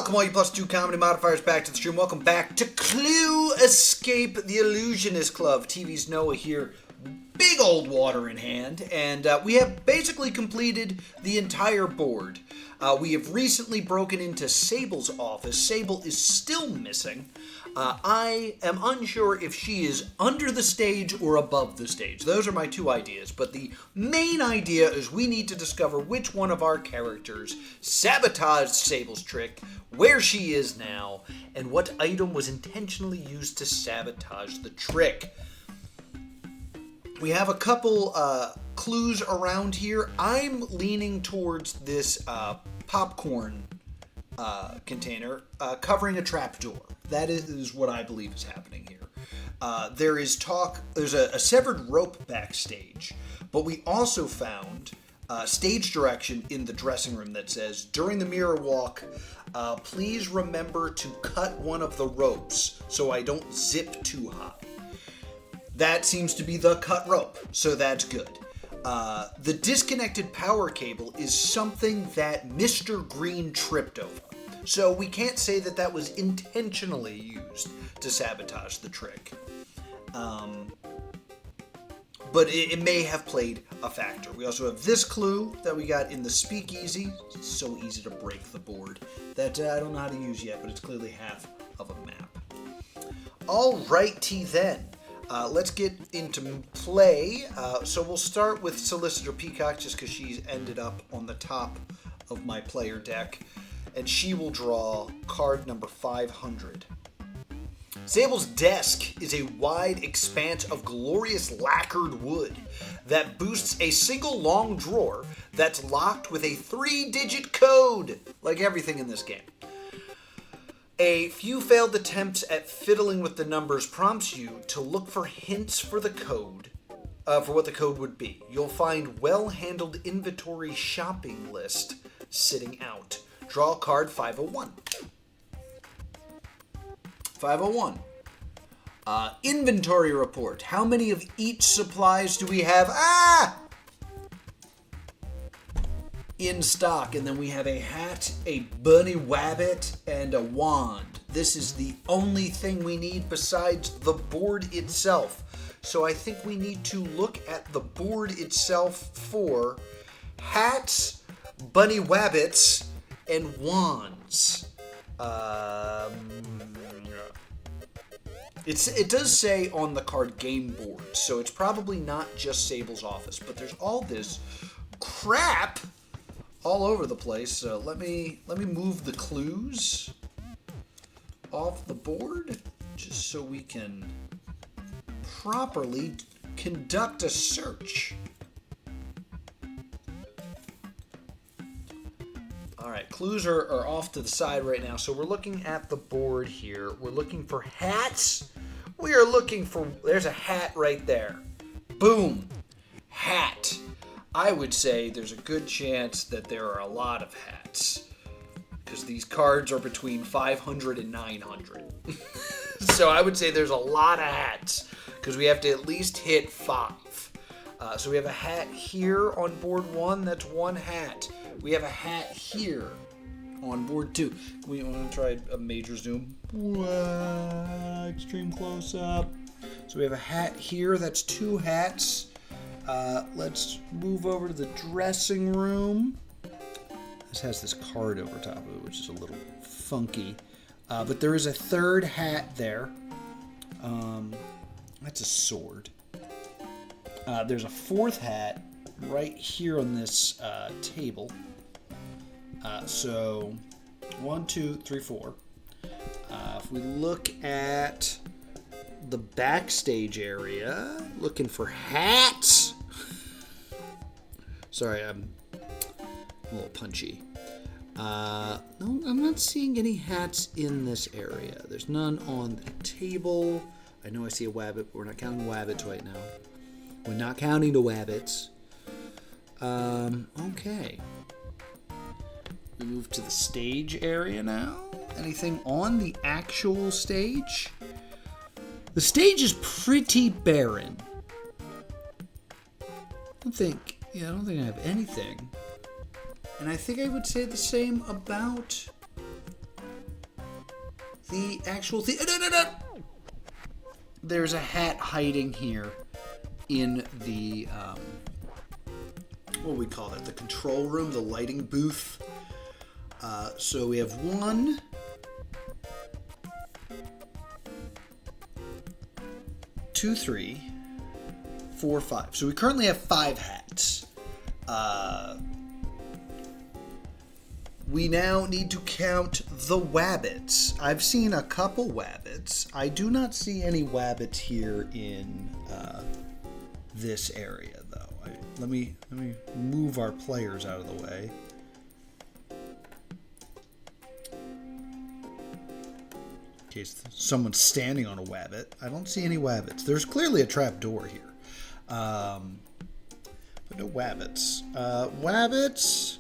Welcome all you +2 comedy modifiers back to the stream. Welcome back to Clue Escape the Illusionist Club. TV's Noah here, big old water in hand, and we have basically completed the entire board. We have recently broken into Sable's office. Sable is still missing. I am unsure if she is under the stage or above the stage. Those are my two ideas, but the main idea is we need to discover which one of our characters sabotaged Sable's trick, where she is now, and what item was intentionally used to sabotage the trick. We have a couple clues around here. I'm leaning towards this popcorn container covering a trapdoor. That is what I believe is happening here. There is talk, there's a severed rope backstage, but we also found stage direction in the dressing room that says, during the mirror walk, please remember to cut one of the ropes so I don't zip too high. That seems to be the cut rope, so that's good. The disconnected power cable is something that Mr. Green tripped over. So we can't say that that was intentionally used to sabotage the trick. But it may have played a factor. We also have this clue that we got in the speakeasy. It's so easy to break the board that I don't know how to use yet, but it's clearly half of a map. Alrighty then. Let's get into play. So we'll start with Solicitor Peacock just because she's ended up on the top of my player deck. And she will draw card number 500. Sable's desk is a wide expanse of glorious lacquered wood that boosts a single long drawer that's locked with a 3-digit code, like everything in this game. A few failed attempts at fiddling with the numbers prompts you to look for hints for the code, for what the code would be. You'll find well-handled inventory shopping list sitting out. Draw card 501. 501. Inventory report. How many of each supplies do we have? In stock. And then we have a hat, a bunny wabbit, and a wand. This is the only thing we need besides the board itself. So I think we need to look at the board itself for hats, bunny wabbits, and wands. It does say on the card game board, so it's probably not just Sable's office, but there's all this crap all over the place. So let me move the clues off the board just so we can properly conduct a search. Alright, clues are off to the side right now, so we're looking at the board here. We're looking for hats. We are looking for, there's a hat right there. Boom. Hat. I would say there's a good chance that there are a lot of hats, because these cards are between 500 and 900. So I would say there's a lot of hats, because we have to at least hit 5. So we have a hat here on board 1, that's one hat. We have a hat here on board 2. We want to try a major zoom. Extreme close up. So we have a hat here. That's 2 hats. Let's move over to the dressing room. This has this card over top of it, which is a little funky. But there is a 3rd hat there. That's a sword. There's a 4th hat right here on this table. So 1, 2, 3, 4. If we look at the backstage area, looking for hats. Sorry, I'm a little punchy. No, I'm not seeing any hats in this area. There's none on the table. I know I see a wabbit, but we're not counting wabbits right now. We're not counting the wabbits. Okay. We move to the stage area now. Anything on the actual stage? The stage is pretty barren. I don't think I have anything. And I think I would say the same about the actual thing. No. There's a hat hiding here in the, what do we call that? The control room, the lighting booth. So we have 1, 2, 3, 4, 5. So we currently have 5 hats. We now need to count the wabbits. I've seen a couple wabbits. I do not see any wabbits here in this area, though. Let me move our players out of the way. In case someone's standing on a wabbit. I don't see any wabbits. There's clearly a trap door here. But no wabbits. Wabbits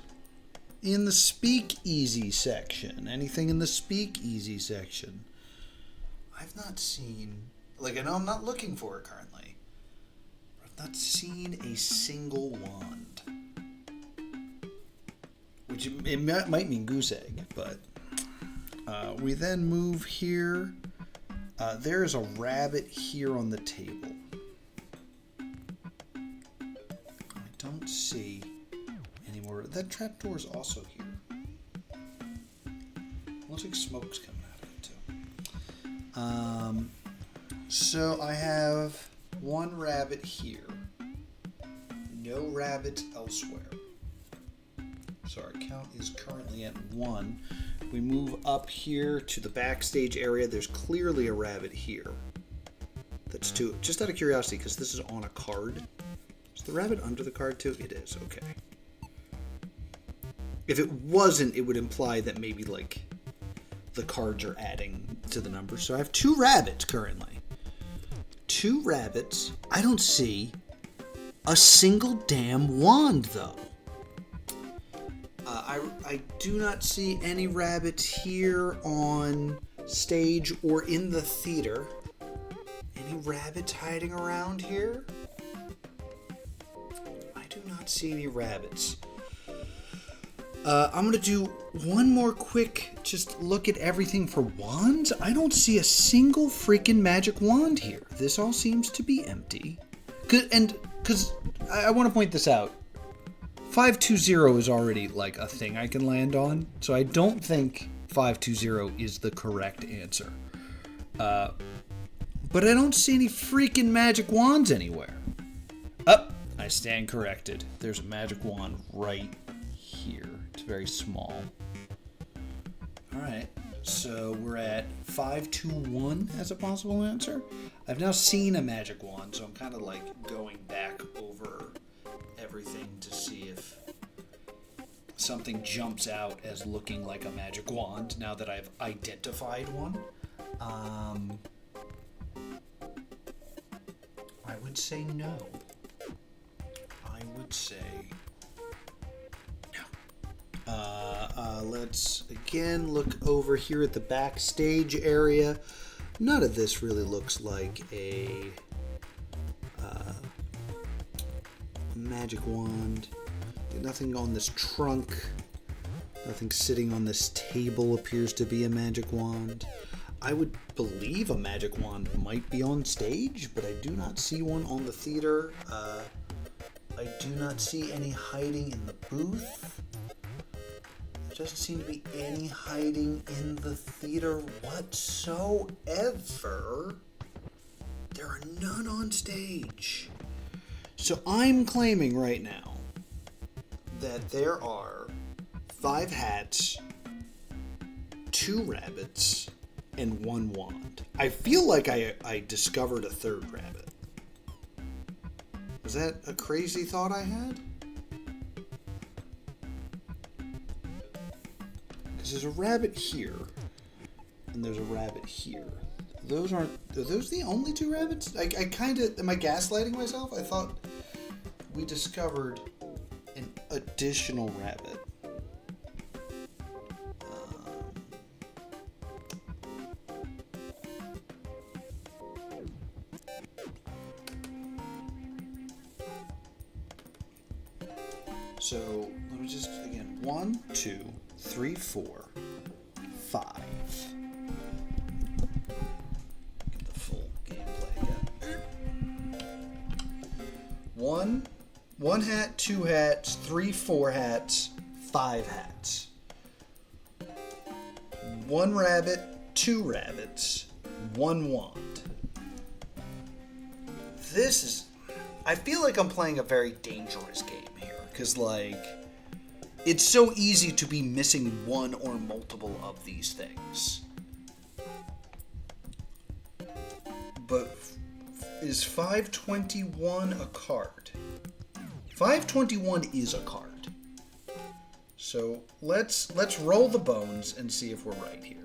in the speakeasy section. Anything in the speakeasy section? I've not seen... Like, I know I'm not looking for it currently. But I've not seen a single wand. Which it might mean goose egg, but... we then move here. There is a rabbit here on the table. I don't see any more. That trapdoor is also here. Looks like smoke's coming out of it too. So I have 1 rabbit here. No rabbits elsewhere. So our count is currently at 1. We move up here to the backstage area. There's clearly a rabbit here. That's 2. Just out of curiosity, because this is on a card. Is the rabbit under the card too? It is. Okay. If it wasn't, it would imply that maybe, like, the cards are adding to the numbers. So I have 2 rabbits currently. 2 rabbits. I don't see a single damn wand, though. I do not see any rabbits here on stage or in the theater. Any rabbits hiding around here? I do not see any rabbits. I'm going to do one more quick just look at everything for wands. I don't see a single freaking magic wand here. This all seems to be empty. Because I want to point this out. 520 is already like a thing I can land on, so I don't think 520 is the correct answer. But I don't see any freaking magic wands anywhere. I stand corrected. There's a magic wand right here. It's very small. Alright, so we're at 521 as a possible answer. I've now seen a magic wand, so I'm kind of like going back over everything to see if something jumps out as looking like a magic wand now that I've identified one. I would say no. I would say no. Let's again look over here at the backstage area. None of this really looks like a magic wand. Nothing on this trunk. Nothing sitting on this table appears to be a magic wand. I would believe a magic wand might be on stage, but I do not see one on the theater. I do not see any hiding in the booth. There doesn't seem to be any hiding in the theater whatsoever. There are none on stage. So I'm claiming right now that there are 5 hats, 2 rabbits, and 1 wand. I feel like I discovered a 3rd rabbit. Was that a crazy thought I had? Because there's a rabbit here, and there's a rabbit here. Are those the only 2 rabbits? I kind of, am I gaslighting myself? I thought we discovered an additional rabbit. So let me just again 1, 2, 3, 4, 5. one hat, 2 hats, 3, 4 hats, 5 hats. 1 rabbit, 2 rabbits, 1 wand. This is... I feel like I'm playing a very dangerous game here, because, like, it's so easy to be missing one or multiple of these things. But is 521 a card? 521 is a card. So let's roll the bones and see if we're right here.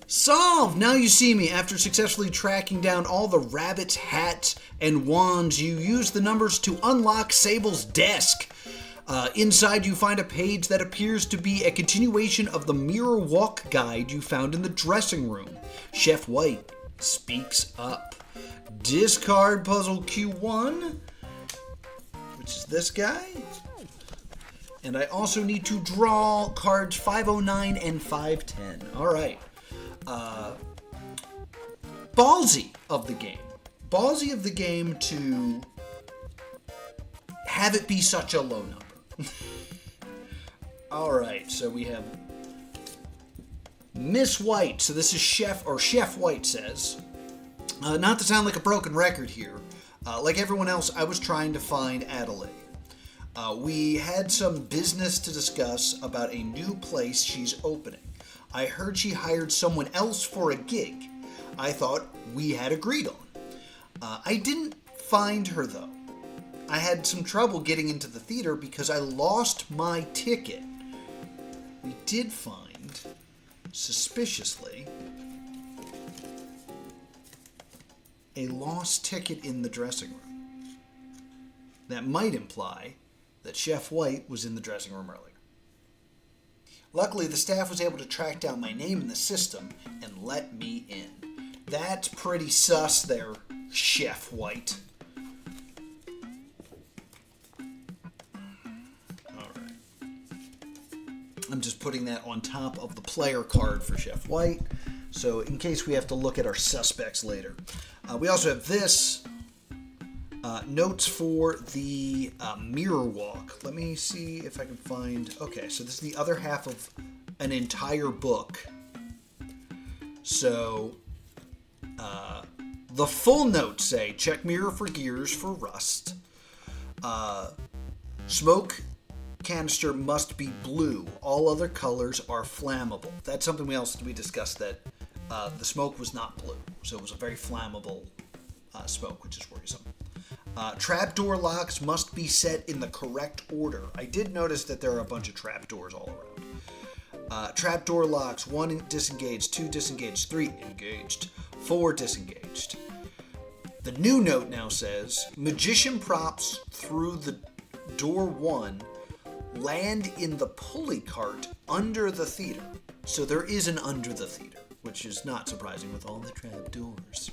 Solved! Now you see me. After successfully tracking down all the rabbits, hats, and wands, you use the numbers to unlock Sable's desk. Inside you find a page that appears to be a continuation of the mirror walk guide you found in the dressing room. Chef White speaks up. Discard puzzle Q1, which is this guy. And I also need to draw cards 509 and 510. All right. Ballsy of the game. Ballsy of the game to have it be such a low number. All right, so we have Miss White. So this is Chef White says. Not to sound like a broken record here. Like everyone else, I was trying to find Adelaide. We had some business to discuss about a new place she's opening. I heard she hired someone else for a gig I thought we had agreed on. I didn't find her, though. I had some trouble getting into the theater because I lost my ticket. We did find, suspiciously, a lost ticket in the dressing room. That might imply that Chef White was in the dressing room earlier. Luckily, the staff was able to track down my name in the system and let me in. That's pretty sus there, Chef White. Alright. I'm just putting that on top of the player card for Chef White, so in case we have to look at our suspects later. We also have this. Notes for the mirror walk. Let me see if I can find... Okay, so this is the other half of an entire book. So, the full notes say, check mirror for gears for rust. Smoke canister must be blue. All other colors are flammable. That's something we discussed, that the smoke was not blue. So it was a very flammable smoke, which is worrisome. Trapdoor locks must be set in the correct order. I did notice that there are a bunch of trapdoors all around. Trapdoor locks, 1 disengaged, 2 disengaged, 3 engaged, 4 disengaged. The new note now says, magician props through the door 1 land in the pulley cart under the theater. So there is an under the theater, which is not surprising with all the trapdoors.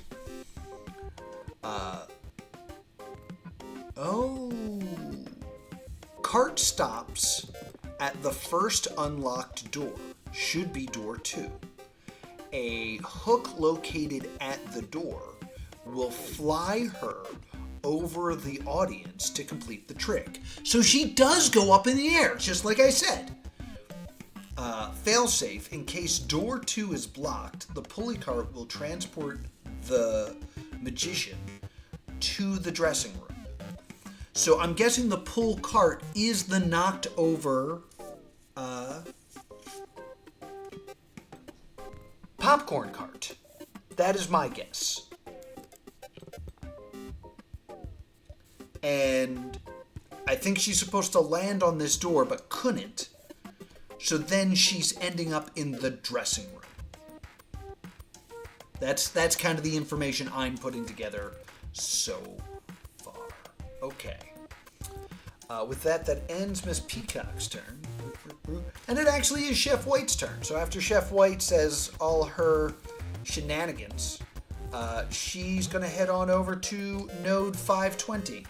Cart stops at the first unlocked door. Should be door 2. A hook located at the door will fly her over the audience to complete the trick. So she does go up in the air, just like I said. Failsafe, in case door 2 is blocked, the pulley cart will transport the magician to the dressing room. So I'm guessing the pull cart is the knocked over popcorn cart. That is my guess. And I think she's supposed to land on this door but couldn't. So then she's ending up in the dressing room. That's kind of the information I'm putting together so far. Okay. With that ends Miss Peacock's turn. And it actually is Chef White's turn. So after Chef White says all her shenanigans, she's going to head on over to Node 520.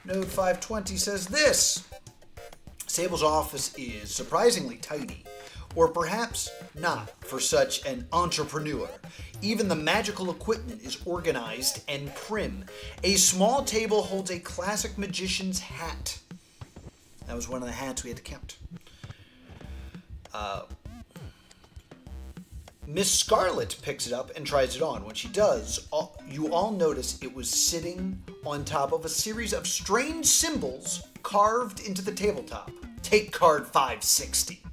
Node 520 says this. Sable's office is surprisingly tidy. Or perhaps not for such an entrepreneur. Even the magical equipment is organized and prim. A small table holds a classic magician's hat. That was one of the hats we had to count. Miss Scarlet picks it up and tries it on. When she does, you all notice it was sitting on top of a series of strange symbols carved into the tabletop. Take card 560.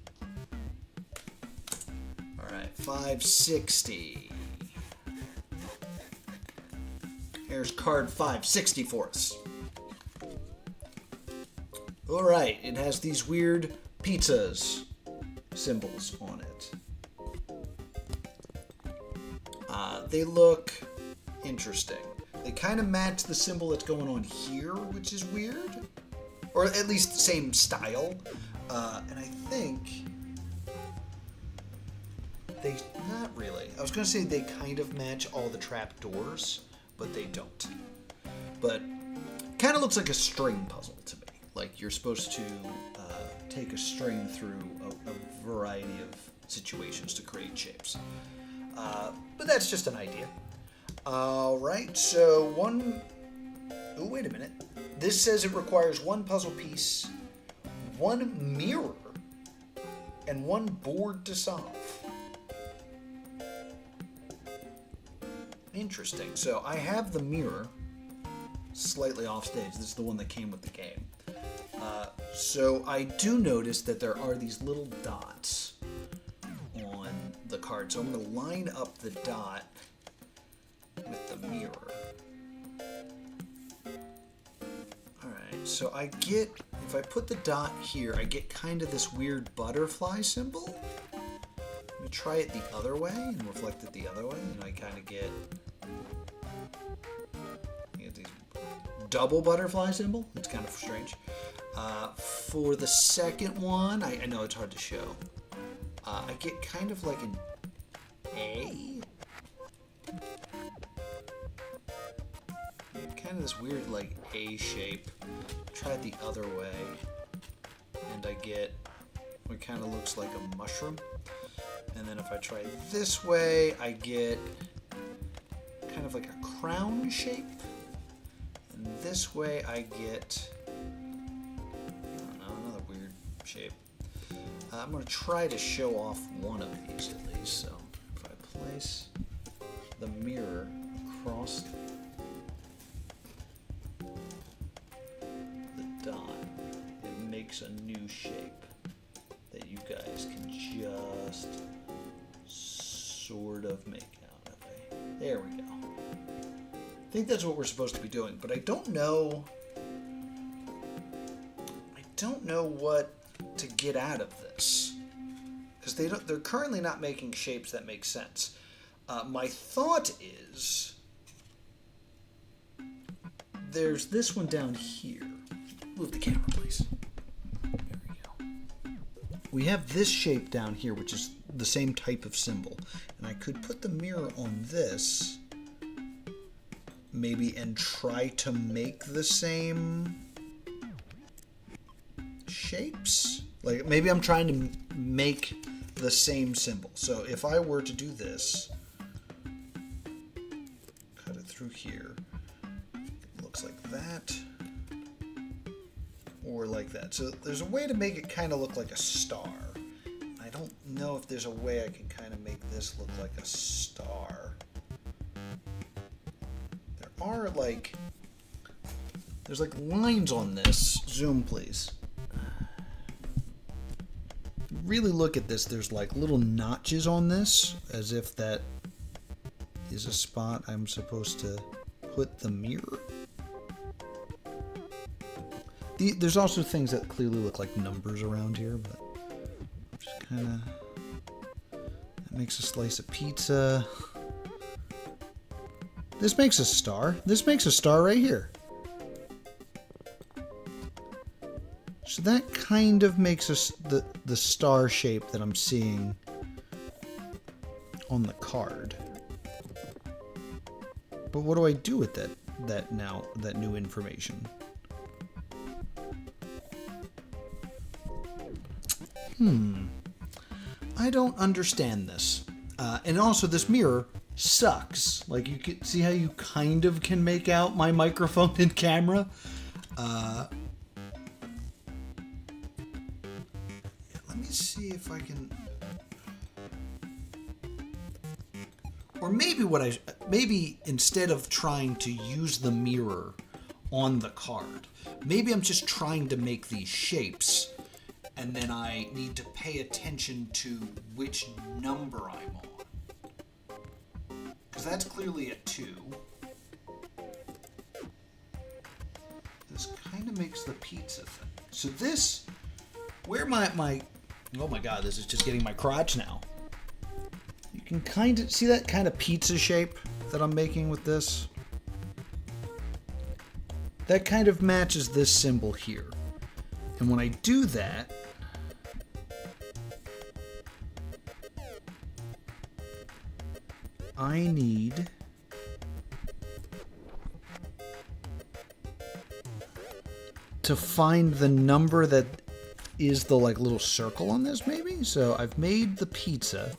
Alright, 560. Here's card 560 for us. Alright, it has these weird pizzas symbols on it. They look interesting. They kind of match the symbol that's going on here, which is weird. Or at least the same style. And I think they, not really. I was going to say they kind of match all the trap doors, but they don't. But kind of looks like a string puzzle to me. Like you're supposed to take a string through a variety of situations to create shapes. But that's just an idea. Alright, so one... Oh, wait a minute. This says it requires one puzzle piece, one mirror, and one board to solve. Interesting. So I have the mirror slightly off stage. This is the one that came with the game. So I do notice that there are these little dots on the card. So I'm going to line up the dot with the mirror. Alright, so I get, if I put the dot here, I get kind of this weird butterfly symbol. I'm going to try it the other way and reflect it the other way. And I kind of get these double butterfly symbol. It's kind of strange. For the second one, I know it's hard to show. I get kind of like an A. Kind of this weird like A shape. Try it the other way, and I get what kind of looks like a mushroom. And then if I try this way, I get kind of like a crown shape. And this way I get, I don't know, another weird shape. I'm going to try to show off one of these at least. So if I place the mirror across the dot, it makes a new shape that you guys can just sort of make out of it. There we go. I think that's what we're supposed to be doing, but I don't know what to get out of this, because they're currently not making shapes that make sense. My thought is there's this one down here. Move the camera, please. There we go. We have this shape down here, which is the same type of symbol, and I could put the mirror on this maybe and try to make the same shapes. Like maybe I'm trying to make the same symbol. So if I were to do this, cut it through here, it looks like that, or like that. So there's a way to make it kind of look like a star. I don't know if there's a way I can kind of make this look like a star. There are like, there's like lines on this. Zoom, please. Really look at this, there's like little notches on this, as if that is a spot I'm supposed to put the mirror. There's also things that clearly look like numbers around here, but just kind of, that makes a slice of pizza. This makes a star. This makes a star right here. So that kind of makes us the star shape that I'm seeing on the card. But what do I do with that new information? I don't understand this. And also, this mirror sucks. Like, you can see how you kind of can make out my microphone and camera. Let me see if I can... Or maybe instead of trying to use the mirror on the card, maybe I'm just trying to make these shapes, and then I need to pay attention to which number I'm on. Because that's clearly a 2. This kind of makes the pizza thing. So this, where my oh my god, this is just getting my crotch now. You can kind of see that kind of pizza shape that I'm making with this. That kind of matches this symbol here. And when I do that, I need to find the number that is the like little circle on this, maybe? So I've made the pizza.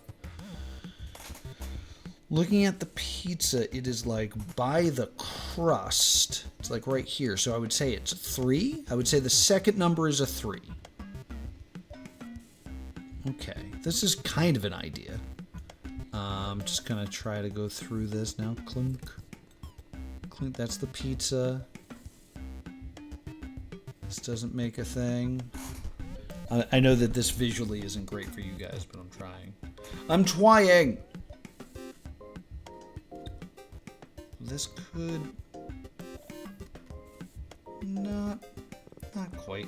Looking at the pizza, it is like by the crust. It's like right here. So I would say it's 3. I would say the second number is a 3. Okay, this is kind of an idea. I'm just going to try to go through this now. Clunk. Clunk, that's the pizza. This doesn't make a thing. I know that this visually isn't great for you guys, but I'm trying. I'm trying! This could... Not quite.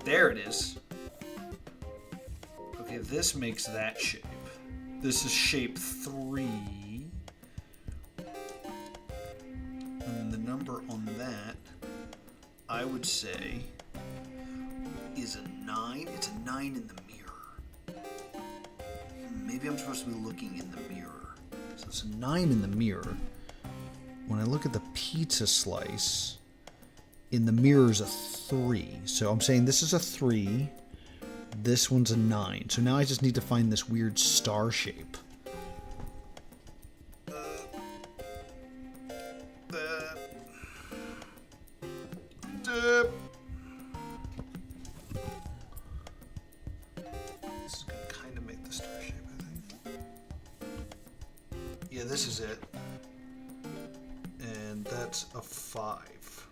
There it is. Okay, this makes that shape. This is shape 3. And then the number on that, I would say, is a 9. It's a 9 in the mirror. Maybe I'm supposed to be looking in the mirror. So it's a 9 in the mirror. When I look at the pizza slice, in the mirror is a 3. So I'm saying this is a 3. This one's a 9. So now I just need to find this weird star shape. This is going to kind of make the star shape, I think. Yeah, this is it. And that's a 5.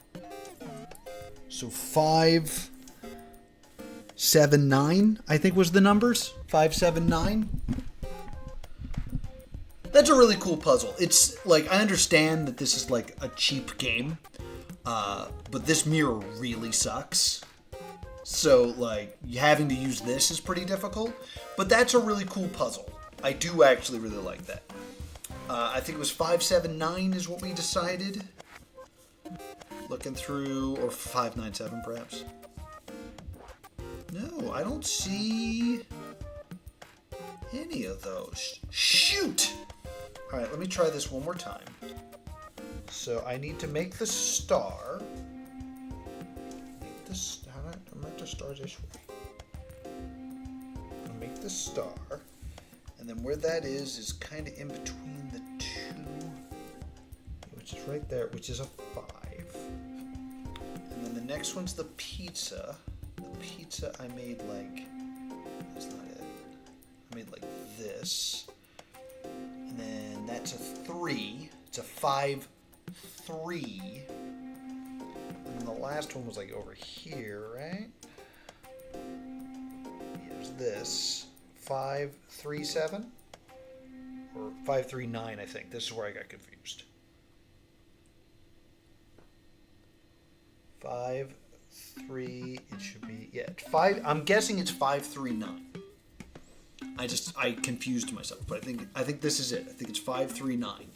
So 5, 7, 9, I think was the numbers. 5, 7, 9. That's a really cool puzzle. It's like, I understand that this is like a cheap game, but this mirror really sucks. So like, having to use this is pretty difficult, but that's a really cool puzzle. I do actually really like that. I think it was 5, 7, 9 is what we decided. Looking through, or 5, 9, 7 perhaps. No, I don't see any of those. Shoot! Alright, let me try this one more time. So I need to make the star. Make the star this way. I'll make the star. And then where that is kind of in between the 2, which is right there, which is a 5. And then the next one's the pizza. The pizza I made like, that's not it. I made like this. And then that's a 3. It's a 5, 3. And then the last one was like over here, right? Here's this. 5, 3, 7? Or 5, 3, 9, I think. This is where I got confused. 5, 3, it should be, yeah, 5, I'm guessing it's 5, 3, 9. I confused myself, but I think this is it. I think it's 5, 3, 9.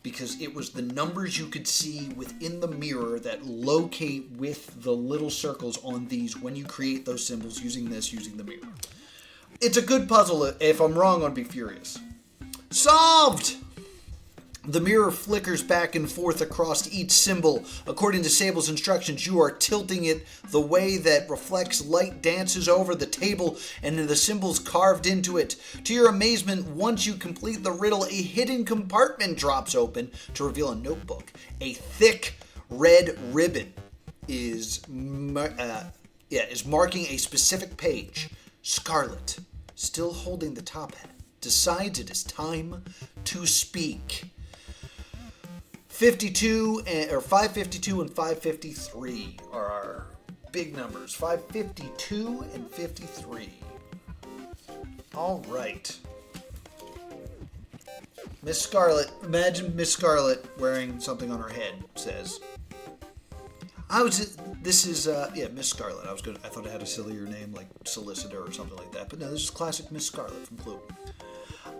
Because it was the numbers you could see within the mirror that locate with the little circles on these when you create those symbols using the mirror. It's a good puzzle. If I'm wrong, I'd be furious. Solved! The mirror flickers back and forth across each symbol. According to Sable's instructions, you are tilting it the way that reflects light dances over the table and the symbols carved into it. To your amazement, once you complete the riddle, a hidden compartment drops open to reveal a notebook. A thick red ribbon is marking a specific page. Scarlet, still holding the top hat, decides it is time to speak. 552 and 553 are our big numbers. 552 and 53. All right. Miss Scarlet, imagine Miss Scarlet wearing something on her head, says. Miss Scarlet. I thought it had a sillier name like Solicitor or something like that. But no, this is classic Miss Scarlet from Clue.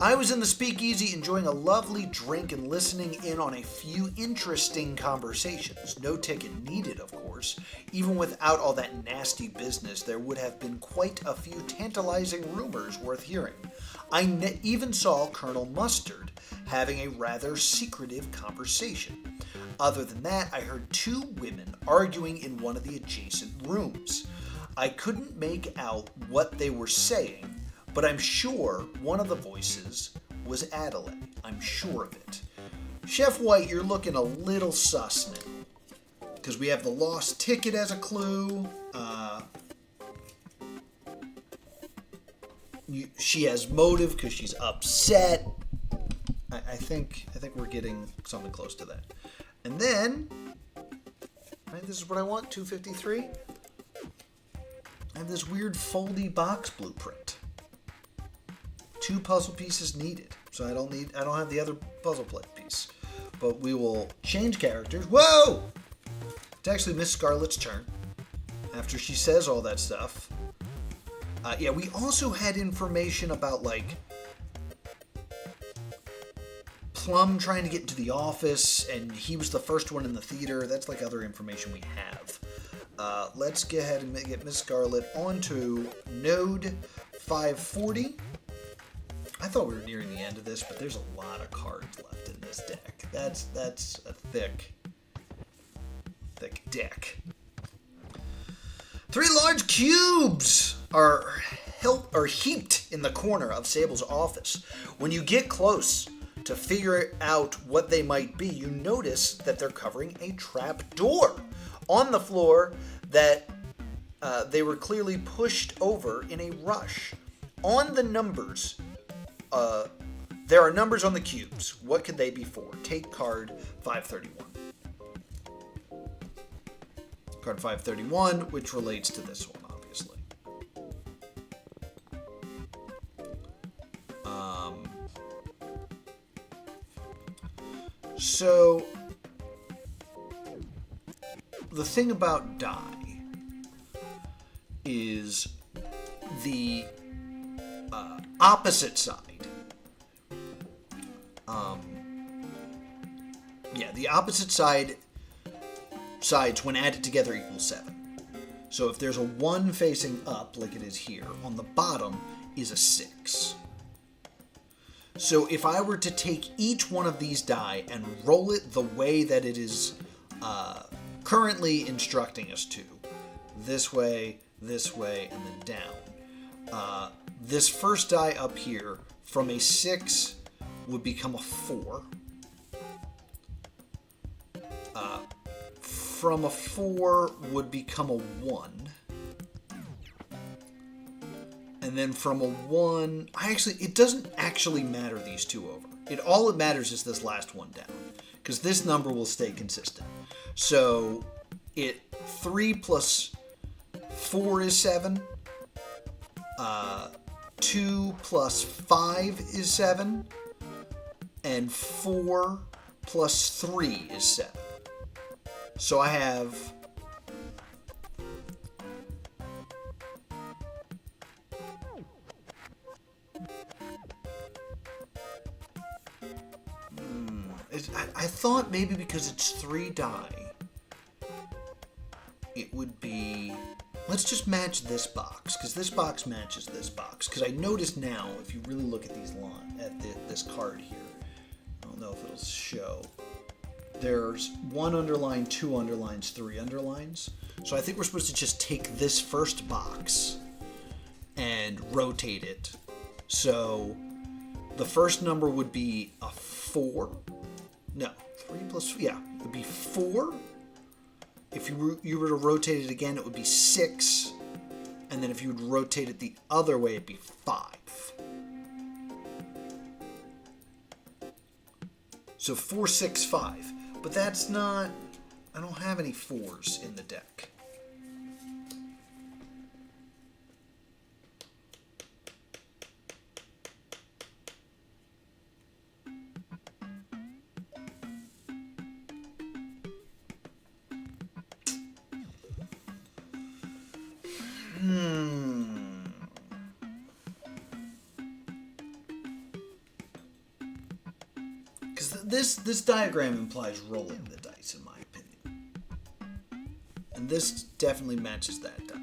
I was in the speakeasy enjoying a lovely drink and listening in on a few interesting conversations. No ticket needed, of course. Even without all that nasty business, there would have been quite a few tantalizing rumors worth hearing. I even saw Colonel Mustard having a rather secretive conversation. Other than that, I heard two women arguing in one of the adjacent rooms. I couldn't make out what they were saying, but I'm sure one of the voices was Adelaide. I'm sure of it. Chef White, you're looking a little sus now, because we have the lost ticket as a clue. She has motive because she's upset. I think we're getting something close to that. And then, right, this is what I want. 253. I have this weird foldy box blueprint. 2 puzzle pieces needed, so I don't have the other puzzle piece. But we will change characters. Whoa! It's actually Miss Scarlet's turn. After she says all that stuff. We also had information about, like, Plum trying to get into the office, and he was the first one in the theater. That's, like, other information we have. Let's go ahead and get Miss Scarlet onto node 540. I thought we were nearing the end of this, but there's a lot of cards left in this deck. That's a thick deck. 3 large cubes are heaped in the corner of Sable's office. When you get close to figure out what they might be, you notice that they're covering a trap door on the floor that they were clearly pushed over in a rush. On the numbers, there are numbers on the cubes. What could they be for? Take card 531. Card 531, which relates to this one, obviously. So, the thing about die is the opposite side. The opposite sides when added together equal 7. So if there's a 1 facing up, like it is here, on the bottom is a 6. So if I were to take each one of these die and roll it the way that it is currently instructing us to, this way, and then down, this first die up here from a 6 would become a 4. From a 4 would become a 1. And then from a 1, it doesn't actually matter these two over. All it matters is this last one down, because this number will stay consistent. So 3 plus 4 is 7. 2 plus 5 is 7. And 4 plus 3 is 7. So I have I thought maybe because it's 3 die, it would be... Let's just match this box, because this box matches this box. Because I notice now, if you really look at these this card here, I don't know know if it'll show. There's 1 underline, 2 underlines, 3 underlines. So I think we're supposed to just take this first box and rotate it. So the first number would be a 4. No, 3 plus, yeah, it would be 4. If you were to rotate it again, it would be 6. And then if you would rotate it the other way, it'd be 5. So 4, 6, 5. But that's not... I don't have any 4s in the deck. Because this diagram implies rolling the dice, in my opinion. And this definitely matches that die.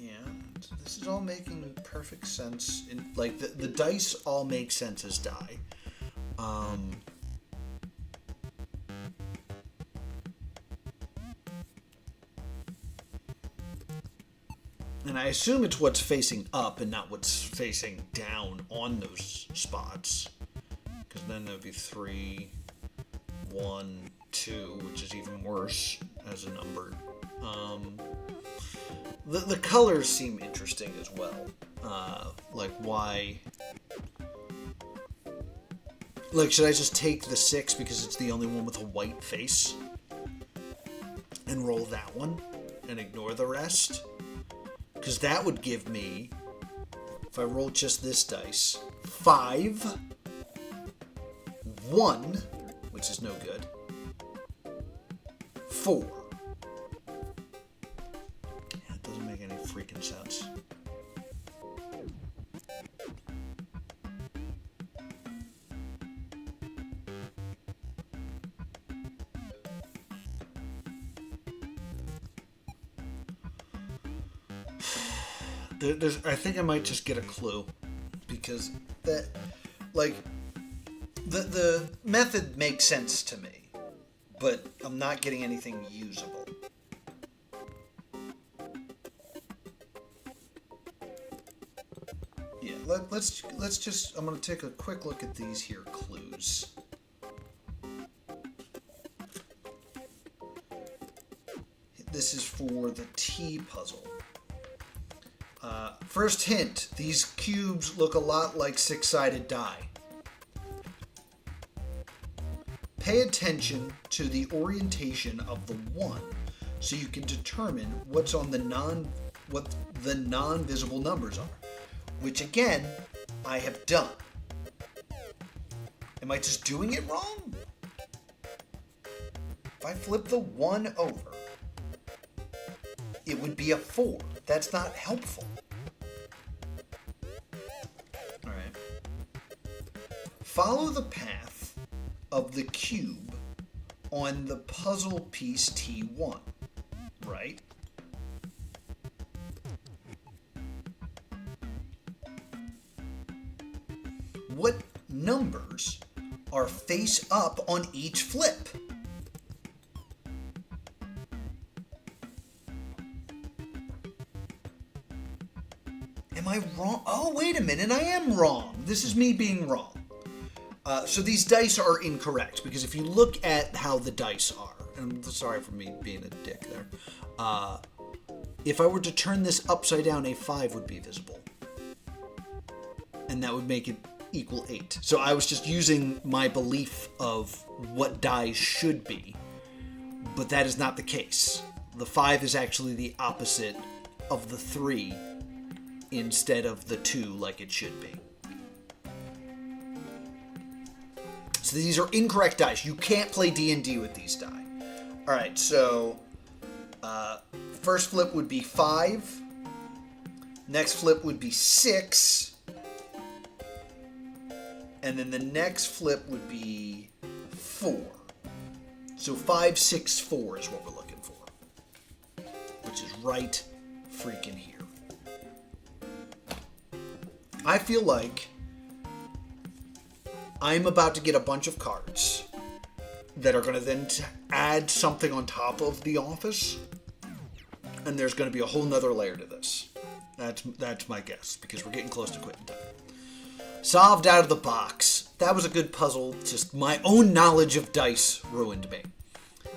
Yeah, this is all making perfect sense. Like, the dice all make sense as die. And I assume it's what's facing up and not what's facing down on those spots. Because then there would be 3, 1, 2, which is even worse as a number. The colors seem interesting as well. Like, why... Like, should I just take the 6 because it's the only one with a white face? And roll that one? And ignore the rest? Because that would give me, if I roll just this dice, 5, 1, which is no good, 4. Yeah, it doesn't make any freaking sense. I think I might just get a clue, because that, like, the method makes sense to me, but I'm not getting anything usable. Yeah, let's just, I'm gonna take a quick look at these here clues. This is for the T puzzle. First hint, these cubes look a lot like 6-sided die. Pay attention to the orientation of the 1 so you can determine what's on what the non-visible numbers are, which again, I have done. Am I just doing it wrong? If I flip the 1 over, it would be a 4. That's not helpful. Alright. Follow the path of the cube on the puzzle piece T1. Right? What numbers are face up on each flip? Am I wrong? Oh, wait a minute, I am wrong. This is me being wrong. So these dice are incorrect, because if you look at how the dice are, and I'm sorry for me being a dick there, if I were to turn this upside down, a 5 would be visible. And that would make it equal 8. So I was just using my belief of what dice should be, but that is not the case. The 5 is actually the opposite of the 3 instead of the 2 like it should be. So these are incorrect dice. You can't play D&D with these die. Alright, so first flip would be 5. Next flip would be 6. And then the next flip would be 4. So 5, 6, 4 is what we're looking for. right freaking here. I feel like I'm about to get a bunch of cards that are going to then add something on top of the office, and there's going to be a whole nother layer to this. That's my guess, because we're getting close to quitting time. Solved out of the box. That was a good puzzle. Just my own knowledge of dice ruined me.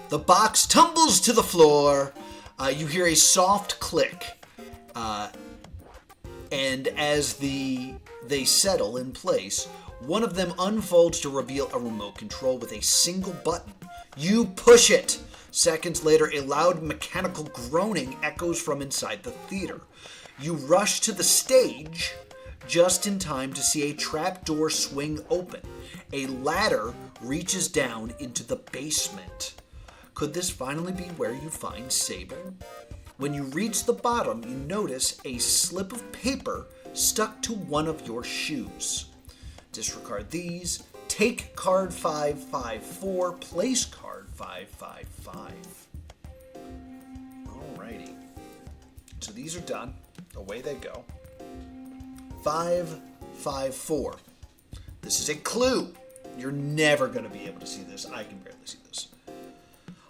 The box tumbles to the floor. You hear a soft click. And as they settle in place, one of them unfolds to reveal a remote control with a single button. You push it. Seconds later, a loud mechanical groaning echoes from inside the theater. You rush to the stage just in time to see a trapdoor swing open. A ladder reaches down into the basement. Could this finally be where you find Sable? When you reach the bottom, you notice a slip of paper stuck to one of your shoes. Disregard these. Take card 554. Place card 555. Alrighty. So these are done. Away they go. 554. This is a clue. You're never going to be able to see this. I can barely see this.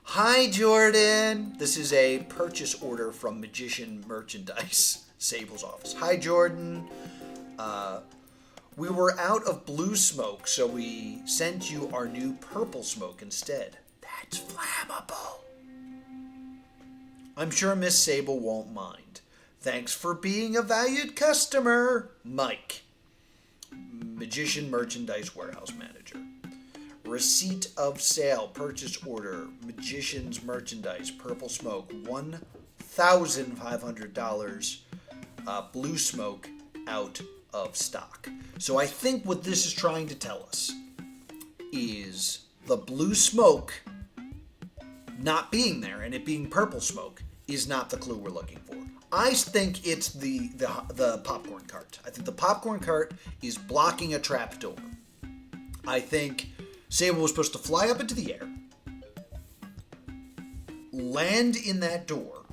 Hi, Jordan. This is a purchase order from Magician Merchandise, Sable's office. Hi, Jordan. We were out of blue smoke, so we sent you our new purple smoke instead. That's flammable. I'm sure Miss Sable won't mind. Thanks for being a valued customer, Mike. Magician Merchandise Warehouse Manager. Receipt of sale, purchase order, Magician's Merchandise, Purple Smoke, $1,500, Blue Smoke, out of stock. So I think what this is trying to tell us is the blue smoke not being there and it being purple smoke is not the clue we're looking for. I think it's the popcorn cart. I think the popcorn cart is blocking a trap door. I think Sable was supposed to fly up into the air, land in that door,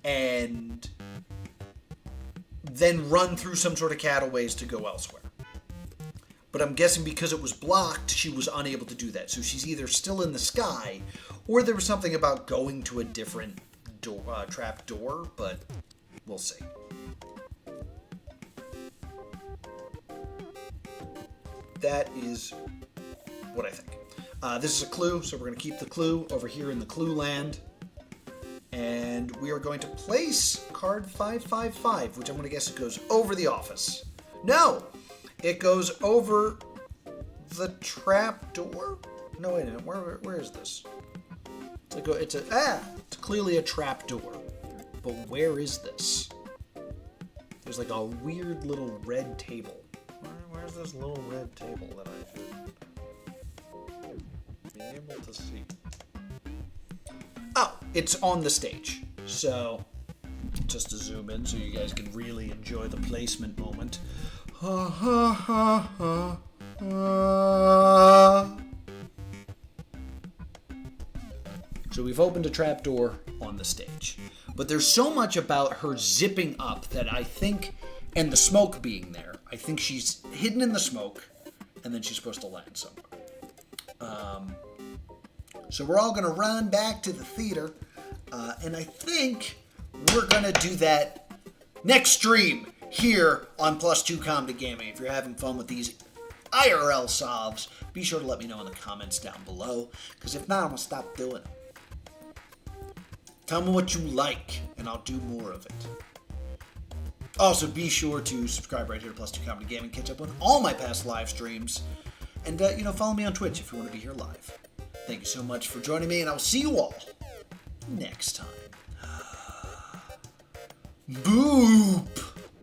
and then run through some sort of cataways to go elsewhere. But I'm guessing because it was blocked, she was unable to do that. So she's either still in the sky, or there was something about going to a different trap door, but we'll see. That is what I think. This is a clue, so we're going to keep the clue over here in the clue land. And we are going to place card 555, which I'm going to guess it goes over the office. No! It goes over the trap door? No, wait a minute. Where is this? It's clearly a trap door. But where is this? There's like a weird little red table. Where's this little red table that I should be able to see? Oh, it's on the stage. So, just to zoom in so you guys can really enjoy the placement moment. Ha ha ha ha ha. So we've opened a trapdoor on the stage. But there's so much about her zipping up that I think, and the smoke being there, I think she's hidden in the smoke, and then she's supposed to land somewhere. So we're all going to run back to the theater, and I think we're going to do that next stream here on +2 Comedy Gaming. If you're having fun with these IRL solves, be sure to let me know in the comments down below, because if not, I'm going to stop doing it. Tell me what you like, and I'll do more of it. Also, be sure to subscribe right here to +2 Comedy Gaming, catch up on all my past live streams, and, follow me on Twitch if you want to be here live. Thank you so much for joining me, and I'll see you all next time. Boop!